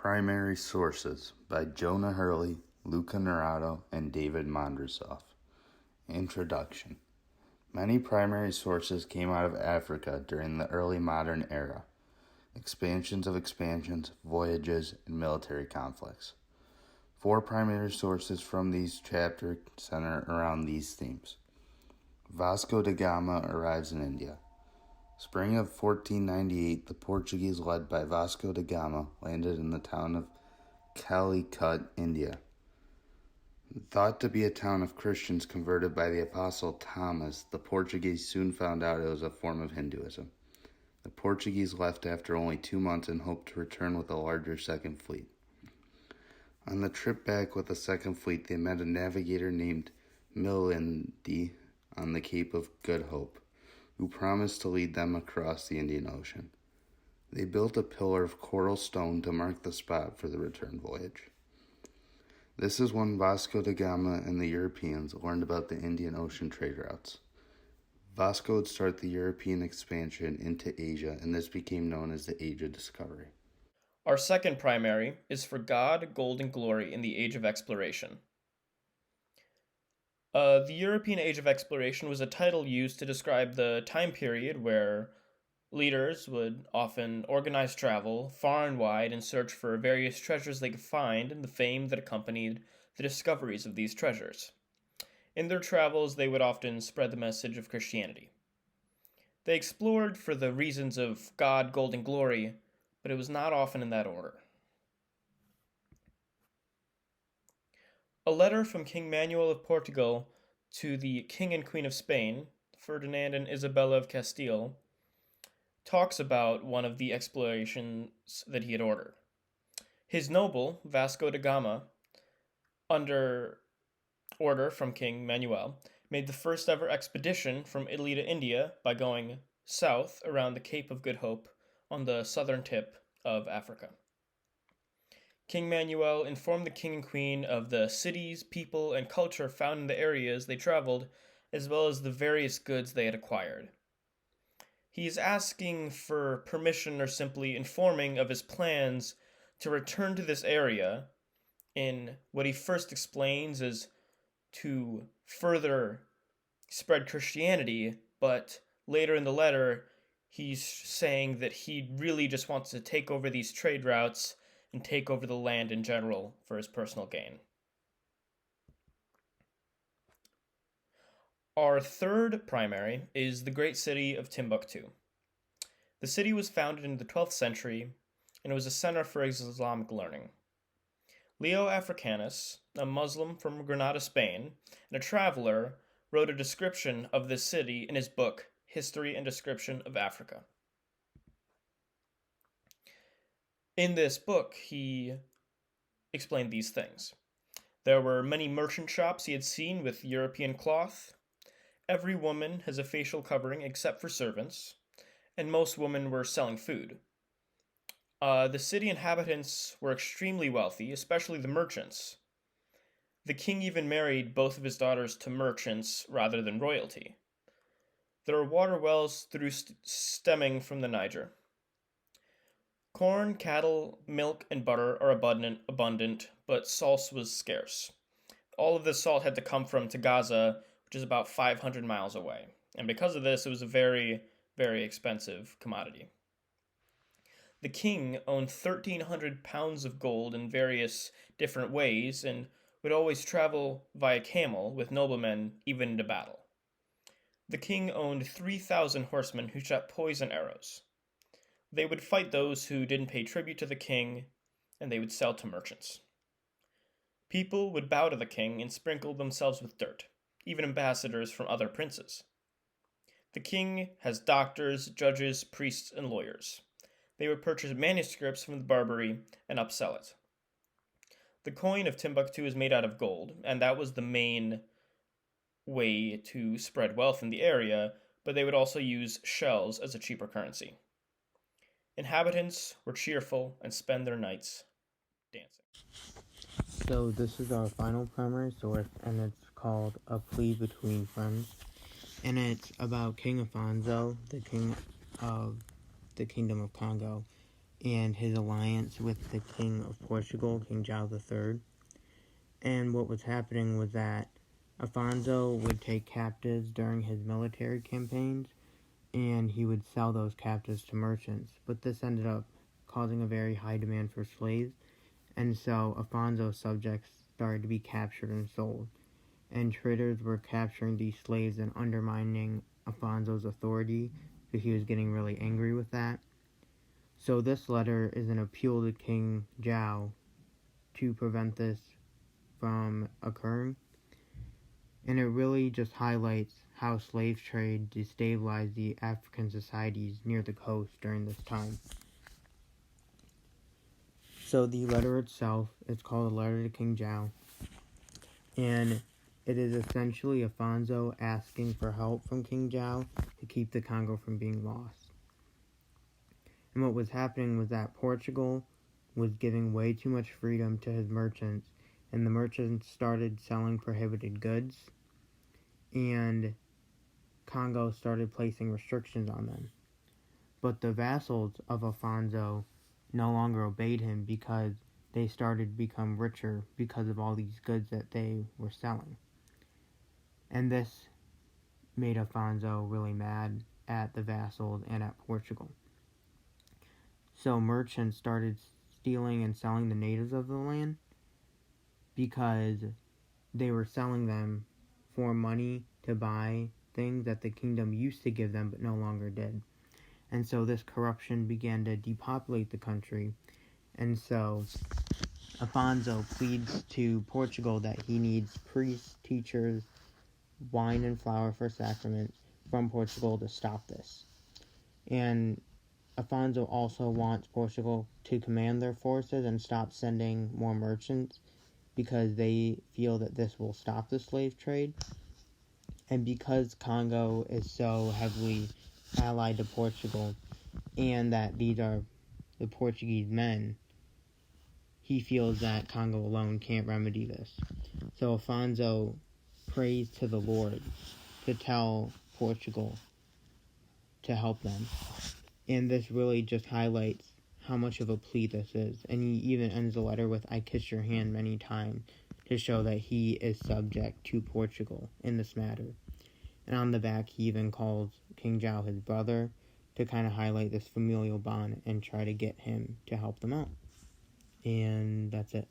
Primary Sources by Jonah Hurley, Luca Nerado, and David Mondrosoff. Introduction. Many primary sources came out of Africa during the early modern era. Expansions of expansions, voyages, and military conflicts. 4 primary sources from these chapters center around these themes. Vasco da Gama arrives in India. Spring of 1498, the Portuguese, led by Vasco da Gama, landed in the town of Calicut, India. Thought to be a town of Christians converted by the Apostle Thomas, the Portuguese soon found out it was a form of Hinduism. The Portuguese left after only 2 months and hoped to return with a larger second fleet. On the trip back with the second fleet, they met a navigator named Milindi on the Cape of Good Hope, who promised to lead them across the Indian Ocean. They built a pillar of coral stone to mark the spot for the return voyage. This is when Vasco da Gama and the Europeans learned about the Indian Ocean trade routes. Vasco would start the European expansion into Asia, and this became known as the Age of Discovery. Our second primary is for God, Gold, and Glory in the Age of Exploration. The European Age of Exploration was a title used to describe the time period where leaders would often organize travel far and wide in search for various treasures they could find and the fame that accompanied the discoveries of these treasures. In their travels, they would often spread the message of Christianity. They explored for the reasons of God, Gold, and Glory, but it was not often in that order. A letter from King Manuel of Portugal to the King and Queen of Spain, Ferdinand and Isabella of Castile, talks about one of the explorations that he had ordered. His noble, Vasco da Gama, under order from King Manuel, made the first ever expedition from Italy to India by going south around the Cape of Good Hope on the southern tip of Africa. King Manuel informed the king and queen of the cities, people, and culture found in the areas they traveled, as well as the various goods they had acquired. He is asking for permission or simply informing of his plans to return to this area in what he first explains as to further spread Christianity, but later in the letter, he's saying that he really just wants to take over these trade routes and take over the land in general for his personal gain. Our third primary is the great city of Timbuktu. The city was founded in the 12th century and it was a center for Islamic learning. Leo Africanus, a Muslim from Granada, Spain, and a traveler, wrote a description of this city in his book, History and Description of Africa. In this book, he explained these things. There were many merchant shops he had seen with European cloth. Every woman has a facial covering except for servants, and most women were selling food. The city inhabitants were extremely wealthy, especially the merchants. The king even married both of his daughters to merchants rather than royalty. There are water wells stemming from the Niger. Corn, cattle, milk, and butter are abundant, but salt was scarce. All of this salt had to come from Gaza, which is about 500 miles away. And because of this, it was a very, very expensive commodity. The king owned 1,300 pounds of gold in various different ways and would always travel via camel with noblemen even into battle. The king owned 3,000 horsemen who shot poison arrows. They would fight those who didn't pay tribute to the king, and they would sell to merchants. People would bow to the king and sprinkle themselves with dirt, even ambassadors from other princes. The king has doctors, judges, priests, and lawyers. They would purchase manuscripts from the Barbary and upsell it. The coin of Timbuktu is made out of gold, and that was the main way to spread wealth in the area, but they would also use shells as a cheaper currency. Inhabitants were cheerful and spend their nights dancing. So this is our final primary source, and it's called A Plea Between Friends. And it's about King Afonso, the king of the Kingdom of Congo. and his alliance with the King of Portugal, King João III. And what was happening was that Afonso would take captives during his military campaigns, and he would sell those captives to merchants. But this ended up causing a very high demand for slaves, and so Afonso's subjects started to be captured and sold. And traders were capturing these slaves and undermining Afonso's authority, because he was getting really angry with that. So this letter is an appeal to King João to prevent this from occurring. And it really just highlights how slave trade destabilized the African societies near the coast during this time. So the letter itself is called a letter to King João, and it is essentially Afonso asking for help from King João to keep the Congo from being lost. And what was happening was that Portugal was giving way too much freedom to his merchants, and the merchants started selling prohibited goods, and Congo started placing restrictions on them. But the vassals of Afonso no longer obeyed him because they started to become richer because of all these goods that they were selling. And this made Afonso really mad at the vassals and at Portugal. So merchants started stealing and selling the natives of the land because they were selling them for money to buy things that the kingdom used to give them but no longer did. And so this corruption began to depopulate the country. And so Afonso pleads to Portugal that he needs priests, teachers, wine and flour for sacraments from Portugal to stop this. And Afonso also wants Portugal to command their forces and stop sending more merchants, because they feel that this will stop the slave trade. And because Congo is so heavily allied to Portugal, and that these are the Portuguese men, he feels that Congo alone can't remedy this. So Afonso prays to the Lord to tell Portugal to help them. And this really just highlights how much of a plea this is. And he even ends the letter with, "I kiss your hand" many times, to show that he is subject to Portugal in this matter. And on the back, he even calls King João his brother, to kind of highlight this familial bond and try to get him to help them out. And that's it.